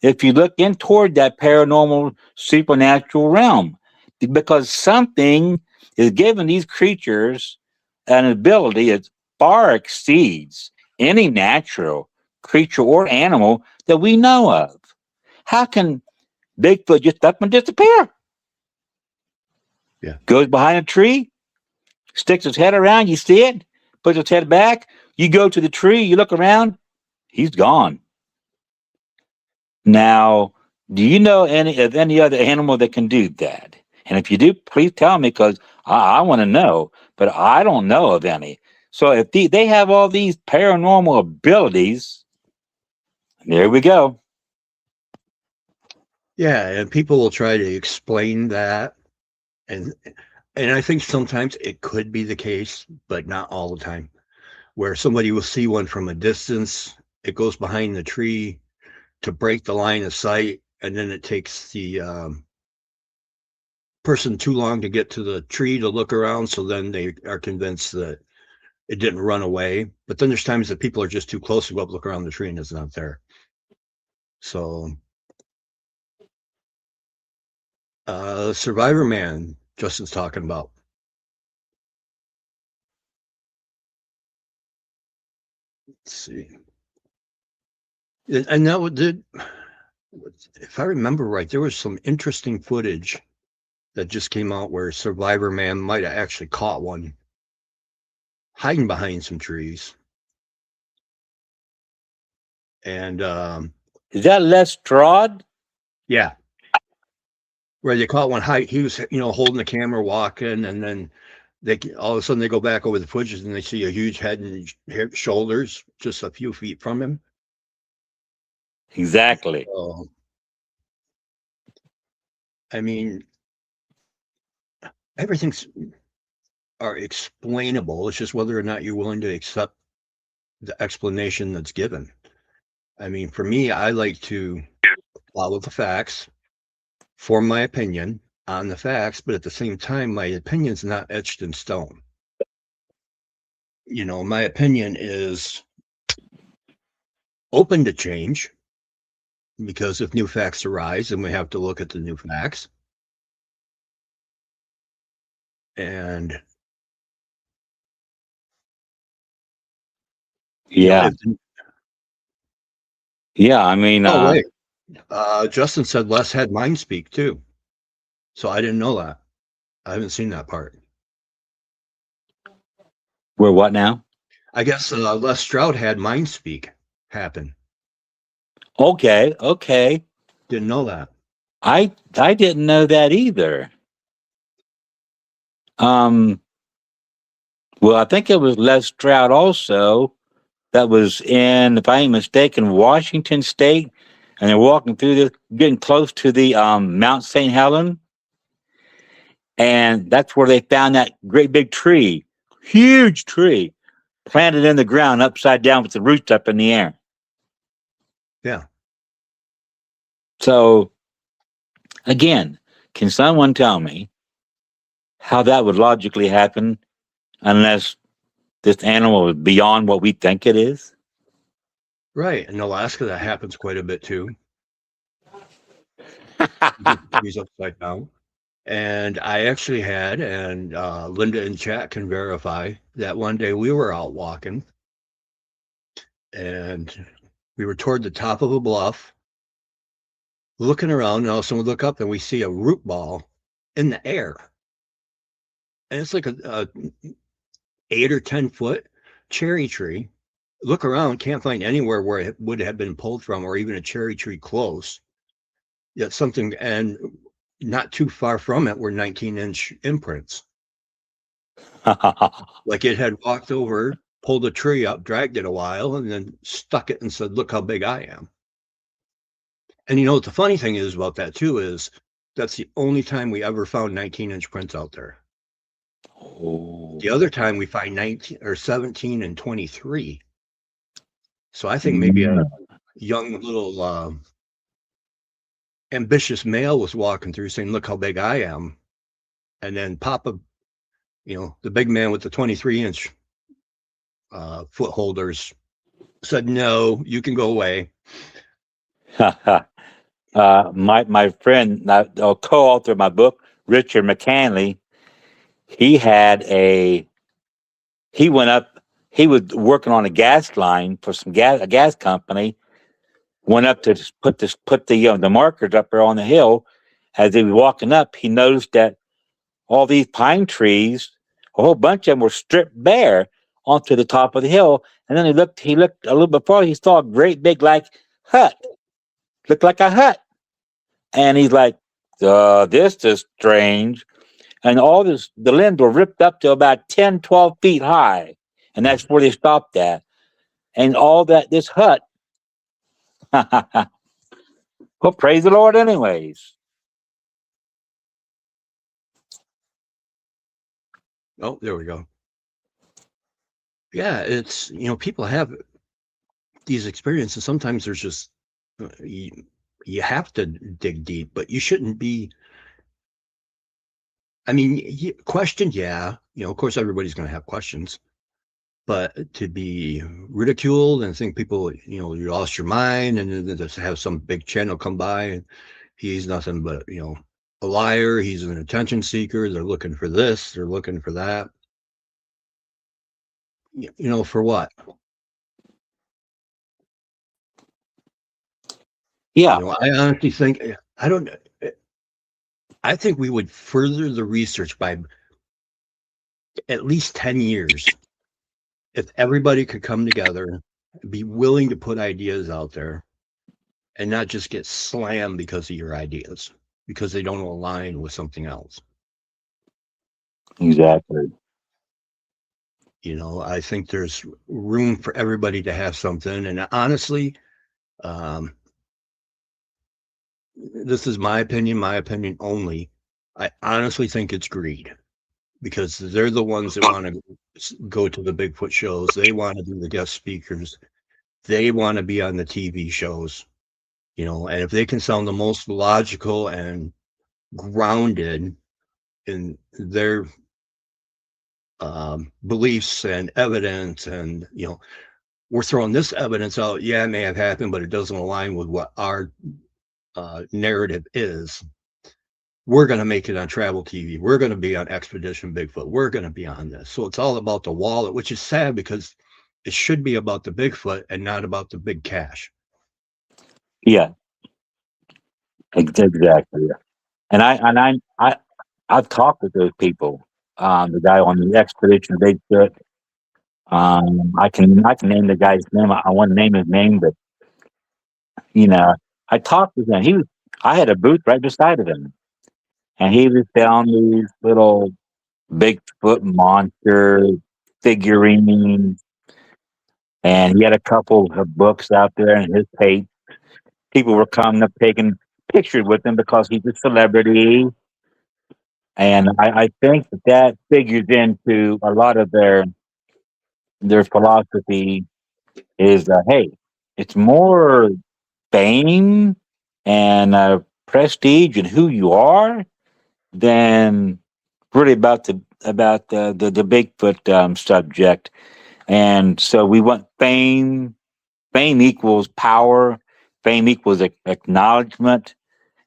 B: if you look in toward that paranormal supernatural realm, because something is giving these creatures an ability that far exceeds any natural creature or animal that we know of. How can Bigfoot just up and disappear?
A: Yeah.
B: Goes behind a tree, sticks his head around, you see it, puts his head back, you go to the tree, you look around, he's gone. Now, do you know any other animal that can do that? And if you do, please tell me, because I want to know. But I don't know of any. So if they have all these paranormal abilities, there we go.
A: Yeah, and people will try to explain that, and I think sometimes it could be the case, but not all the time, where somebody will see one from a distance, it goes behind the tree to break the line of sight, and then it takes the person too long to get to the tree to look around, so then they are convinced that it didn't run away. But then there's times that people are just too close to go up, look around the tree, and it's not there. So Survivor Man, Justin's talking about. Let's see. And that did, if I remember right, there was some interesting footage that just came out where Survivor Man might have actually caught one hiding behind some trees. And
B: Is that Les Strad?
A: yeah, where they caught one hide. He was, holding the camera, walking, and then they all of a sudden they go back over the footage and they see a huge head and shoulders just a few feet from him.
B: Exactly.
A: I mean, everything's are explainable. It's just whether or not you're willing to accept the explanation that's given. I mean, for me, I like to follow the facts, form my opinion on the facts, but at the same time, my opinion's not etched in stone. My opinion is open to change because if new facts arise, then we have to look at the new facts. And
B: Yeah. Yeah. I mean,
A: oh wait, Justin said Les had mind speak too, so I didn't know that. I haven't seen that part.
B: we're what now?
A: I guess Les Stroud had mind speak happen.
B: Okay. Okay.
A: Didn't know that.
B: I didn't know that either. Um, well, I think it was Les Stroud also that was in, if I ain't mistaken, Washington State, and they're walking through this, getting close to the Mount St. Helen, and that's where they found that great big tree, huge tree, planted in the ground upside down with the roots up in the air.
A: Yeah.
B: So again, can someone tell me how that would logically happen unless this animal is beyond what we think it is?
A: Right. In Alaska, that happens quite a bit too. Trees upside down. And I actually had, and Linda in chat can verify that one day we were out walking and we were toward the top of a bluff, looking around, and all of a sudden we look up and we see a root ball in the air. And it's like a 8 or 10 foot cherry tree. Look around, can't find anywhere where it would have been pulled from, or even a cherry tree close. Yet something, and not too far from it were 19-inch imprints. Like it had walked over, pulled a tree up, dragged it a while, and then stuck it and said, "Look how big I am." And you know what the funny thing is about that too is that's the only time we ever found 19-inch prints out there.
B: Oh.
A: The other time we find 19 or 17 and 23. So I think maybe a young little ambitious male was walking through saying, "Look how big I am," and then Papa, the big man with the 23-inch foot holders said, "No, you can go away."
B: My friend, a co-author of my book, Richard McCanley, he had he went up. He was working on a gas line for a gas company. Went up to just put the markers up there on the hill. As he was walking up, he noticed that all these pine trees, a whole bunch of them were stripped bare onto the top of the hill. And then he looked a little bit farther, he saw a great big like hut. Looked like a hut. And he's like, this is strange. And the limbs were ripped up to about 10, 12 feet high. And that's where they stopped at. And all this hut. Well, praise the Lord anyways.
A: Oh, there we go. Yeah, it's, people have these experiences. Sometimes there's just, you have to dig deep, but you shouldn't be. I mean, questioned, yeah. Of course, everybody's going to have questions, but to be ridiculed and think people, you lost your mind, and then just have some big channel come by and he's nothing but, a liar. He's an attention seeker. They're looking for this. They're looking for that. For what?
B: Yeah.
A: I honestly think, I think we would further the research by at least 10 years if everybody could come together, be willing to put ideas out there, and not just get slammed because of your ideas, because they don't align with something else.
B: Exactly.
A: I think there's room for everybody to have something. And honestly, this is my opinion only. I honestly think it's greed, because they're the ones that want to go to the Bigfoot shows. They want to be the guest speakers. They want to be on the TV shows, and if they can sound the most logical and grounded in their beliefs and evidence, and, we're throwing this evidence out. Yeah, it may have happened, but it doesn't align with what our narrative is. we're going to make it on travel TV. We're going to be on Expedition Bigfoot. We're going to be on this. So it's all about the wallet, which is sad because it should be about the Bigfoot and not about the big cash.
B: Yeah, exactly. I've talked with those people. The guy on the expedition, Bigfoot. I can name the guy's name. I want to name his name, but you know, I talked with him. I had a booth right beside of him, and he was selling these little Bigfoot monster figurines, and he had a couple of books out there in his page. People were coming up taking pictures with him because he's a celebrity, and I think that figures into a lot of their philosophy is hey, it's more fame and prestige and who you are than really about the Bigfoot subject. And so we want fame. Fame equals power. Fame equals acknowledgement.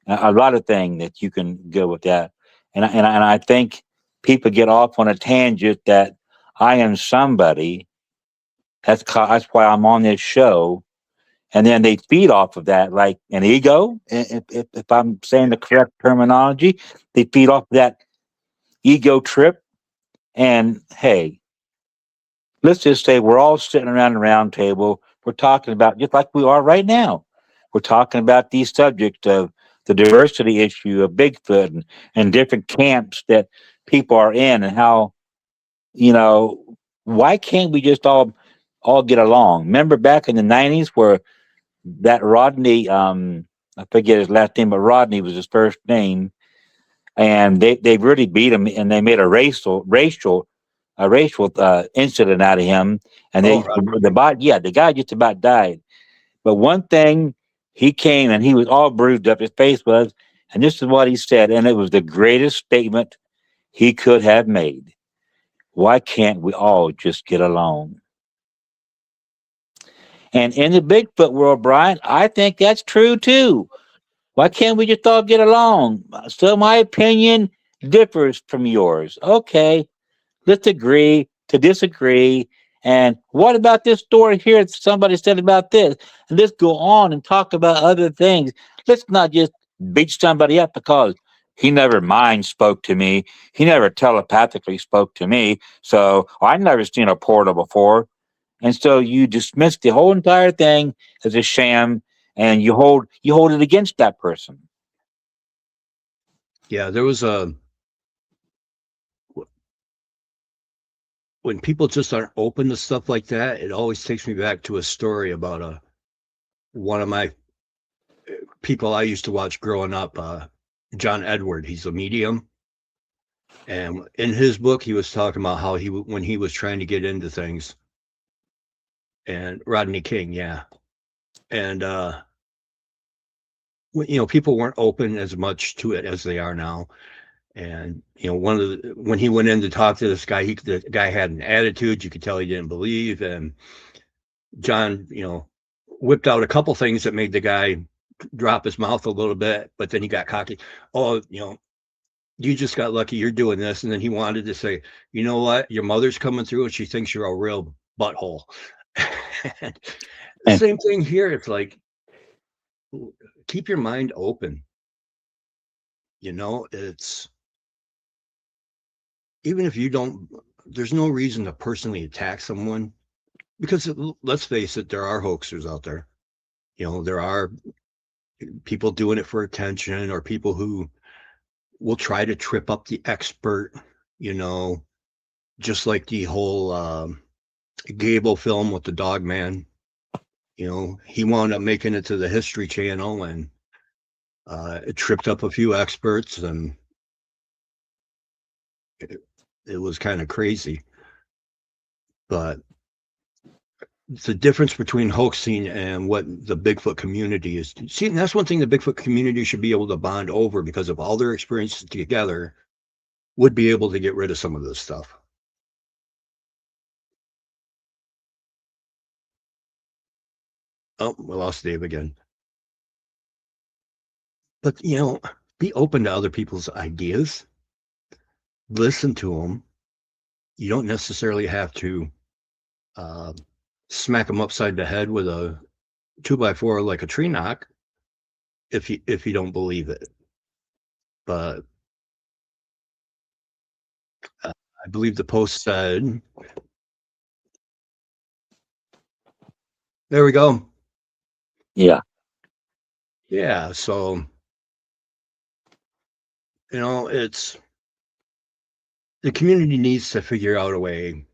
B: A lot of things that you can go with that. And I think people get off on a tangent that I am somebody. That's why I'm on this show, and then they feed off of that like an ego. If I'm saying the correct terminology, they feed off that ego trip. And hey, let's just say we're all sitting around a round table. We're talking about just like we are right now. We're talking about these subjects of the diversity issue of Bigfoot and different camps that people are in, and how you know why can't we just all get along? Remember back in the '90s where that Rodney, I forget his last name, but Rodney was his first name, and they really beat him, and they made a racial incident out of him, and
A: Oh,
B: the guy just about died. But one thing, he came and he was all bruised up, his face was, and this is what he said, and it was the greatest statement he could have made. Why can't we all just get along? And in the Bigfoot world, Brian, I think that's true too. Why can't we just all get along? So my opinion differs from yours. Okay, let's agree to disagree. And what about this story here that somebody said about this? And let's go on and talk about other things. Let's not just beat somebody up because he never mind spoke to me. He never telepathically spoke to me. So I've never seen a portal before. And so you dismiss the whole entire thing as a sham, and you hold it against that person.
A: yeah. There was when people just aren't open to stuff like that, it always takes me back to a story about one of my people I used to watch growing up, John Edward. He's a medium, and in his book, he was talking about how when he was trying to get into things, and Rodney King, yeah, and people weren't open as much to it as they are now. And when he went in to talk to this guy, the guy had an attitude. You could tell he didn't believe. And John, whipped out a couple things that made the guy drop his mouth a little bit, but then he got cocky. Oh, you just got lucky. You're doing this. And then he wanted to say, you know what? Your mother's coming through and she thinks you're a real butthole. The
B: And
A: same thing here. It's like, keep your mind open. It's even if you don't, there's no reason to personally attack someone because let's face it, there are hoaxers out there. There are people doing it for attention or people who will try to trip up the expert, you know, just like the whole Gable film with the dog man. He wound up making it to the History Channel and it tripped up a few experts and it was kind of crazy. But the difference between hoaxing and what the Bigfoot community is. See, and that's one thing the Bigfoot community should be able to bond over because of all their experiences together would be able to get rid of some of this stuff. Oh, we lost Dave again. But be open to other people's ideas, listen to them. You don't necessarily have to smack them upside the head with a 2x4 like a tree knock if you don't believe it. But I believe the post said, there we go.
B: Yeah.
A: Yeah, so it's the community needs to figure out a way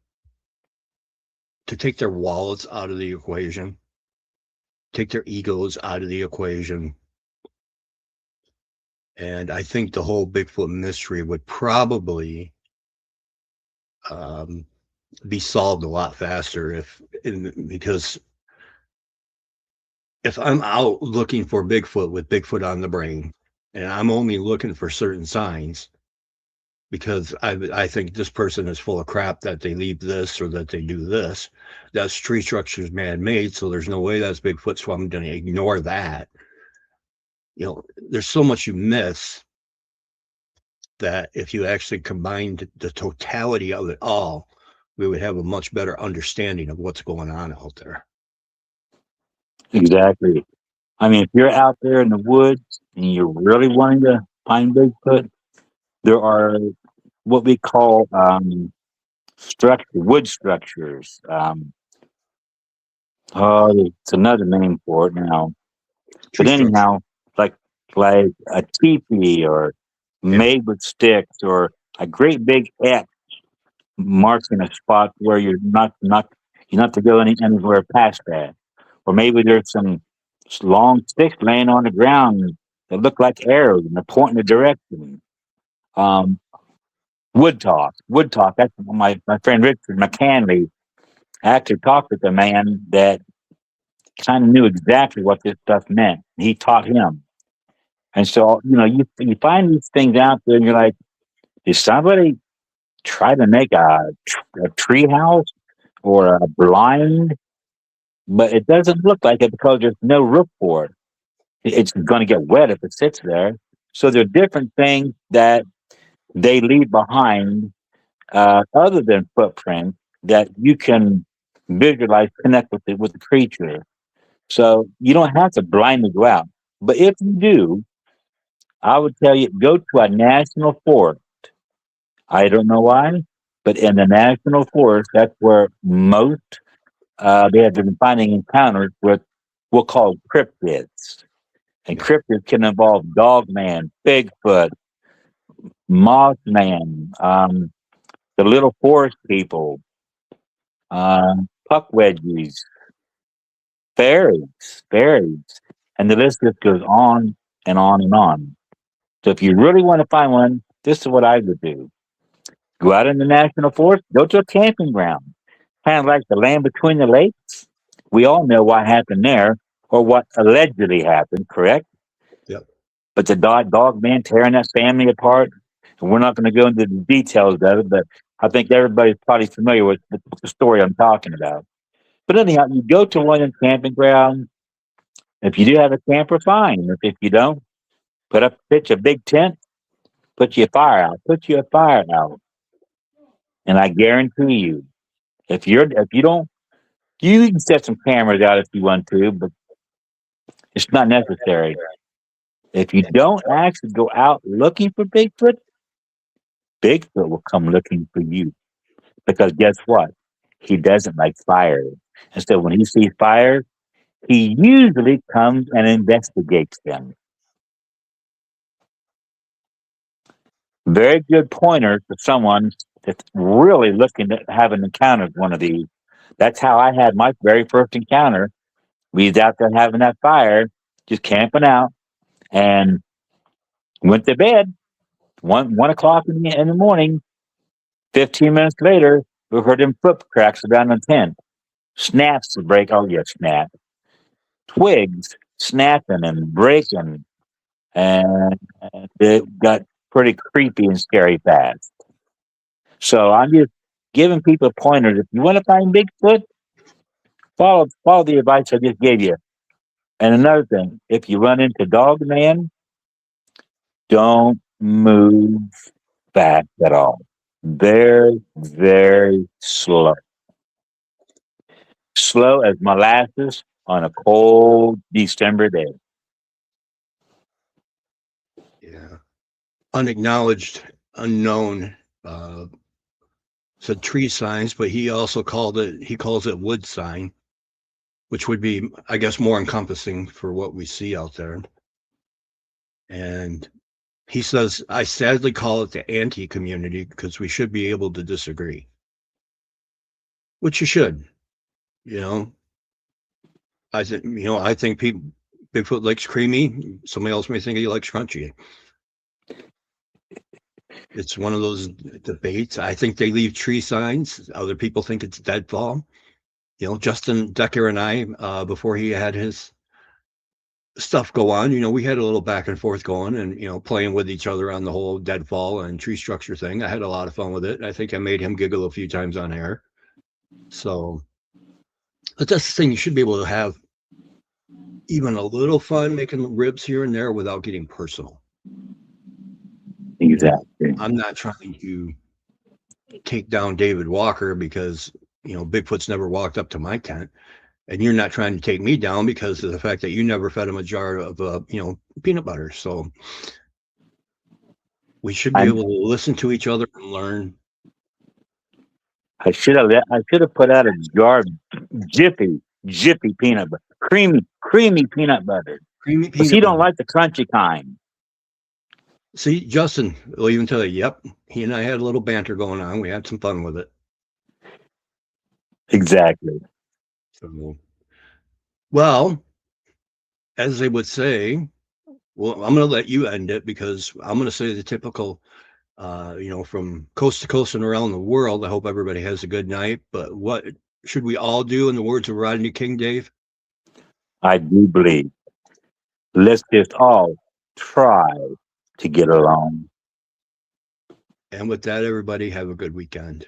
A: to take their wallets out of the equation, take their egos out of the equation. And I think the whole Bigfoot mystery would probably be solved a lot faster because if I'm out looking for Bigfoot with Bigfoot on the brain, and I'm only looking for certain signs because I think this person is full of crap that they leave this or that they do this, that's tree structures man-made, so there's no way that's Bigfoot, so I'm going to ignore that. There's so much you miss that if you actually combined the totality of it all, we would have a much better understanding of what's going on out there.
B: Exactly. I mean, if you're out there in the woods and you're really wanting to find Bigfoot, there are what we call wood structures. Oh, it's another name for it now.
A: Tree
B: But
A: structure.
B: anyhow, like like a teepee or
A: Yeah.
B: made with sticks or a great big X marking a spot where you're not to go anywhere past that. Or maybe there's some long sticks laying on the ground that look like arrows and they're pointing a direction. Um, wood talk. That's my friend Richard McCanley actually talked with a man that kind of knew exactly what this stuff meant. He taught him. And so, you find these things out there and you're like, did somebody try to make a tree house or a blind? But it doesn't look like it because there's no roof for it. It's going to get wet if it sits there. So there are different things that they leave behind, other than footprints, that you can visualize, connect with the creature. So you don't have to blindly go out. But if you do, I would tell you go to a national forest. I don't know why, but in the national forest, that's where most they have been finding encounters with we'll call cryptids. And
A: Yeah.
B: cryptids can involve Dogman, Bigfoot, Mothman, the little forest people, puckwedgies, fairies, and the list just goes on and on and on. So if you really want to find one, this is what I would do. Go out in the national forest, go to a camping ground, kind of like the land between the lakes. We all know what happened there or what allegedly happened, correct?
A: Yep.
B: But the dog man tearing that family apart, and we're not going to go into the details of it, but I think everybody's probably familiar with the story I'm talking about. But anyhow, you go to one of the camping grounds. If you do have a camper, fine. If you don't, pitch a big tent, put you a fire out. And I guarantee you, if you don't, you can set some cameras out if you want to, but it's not necessary. If you don't actually go out looking for Bigfoot, Bigfoot will come looking for you. Because guess what? He doesn't like fire. And so when he sees fire, he usually comes and investigates them. Very good pointer for someone that's really looking to have an encounter with one of these. That's how I had my very first encounter. We was out there having that fire, just camping out, and went to bed. One o'clock in the morning. 15 minutes later, we heard them foot cracks around the tent. Snaps to break. Oh yeah, snap. Twigs snapping and breaking, and it got pretty creepy and scary fast. So I'm just giving people pointers. If you want to find Bigfoot, follow the advice I just gave you. And another thing, if you run into Dog Man, don't move fast at all. Very, very slow. Slow as molasses on a cold December day.
A: Yeah. Unacknowledged, unknown, said tree signs, but he calls it wood sign, which would be, I guess, more encompassing for what we see out there. And he says, I sadly call it the anti-community because we should be able to disagree, which you should, you know. I think Bigfoot likes creamy. Somebody else may think he likes crunchy. It's one of those debates. I think they leave tree signs. Other people think it's deadfall. Justin Decker and I, before he had his stuff go on, we had a little back and forth going and, playing with each other on the whole deadfall and tree structure thing. I had a lot of fun with it. I think I made him giggle a few times on air. So, but that's the thing. You should be able to have even a little fun making ribs here and there without getting personal.
B: Exactly.
A: I'm not trying to take down David Walker because, Bigfoot's never walked up to my tent. And you're not trying to take me down because of the fact that you never fed him a jar of, peanut butter. So we should be able to listen to each other and learn.
B: I should have put out a jar of Jiffy peanut butter, creamy peanut butter.
A: Creamy
B: Because
A: peanut
B: he don't
A: butter.
B: like the crunchy kind.
A: See, Justin will even tell you, yep, he and I had a little banter going on. We had some fun with it.
B: Exactly.
A: So, well, as they would say, well, I'm going to let you end it because I'm going to say the typical, from coast to coast and around the world. I hope everybody has a good night. But what should we all do, in the words of Rodney King, Dave?
B: I do believe. Let's just all try to get along.
A: And with that, everybody have a good weekend.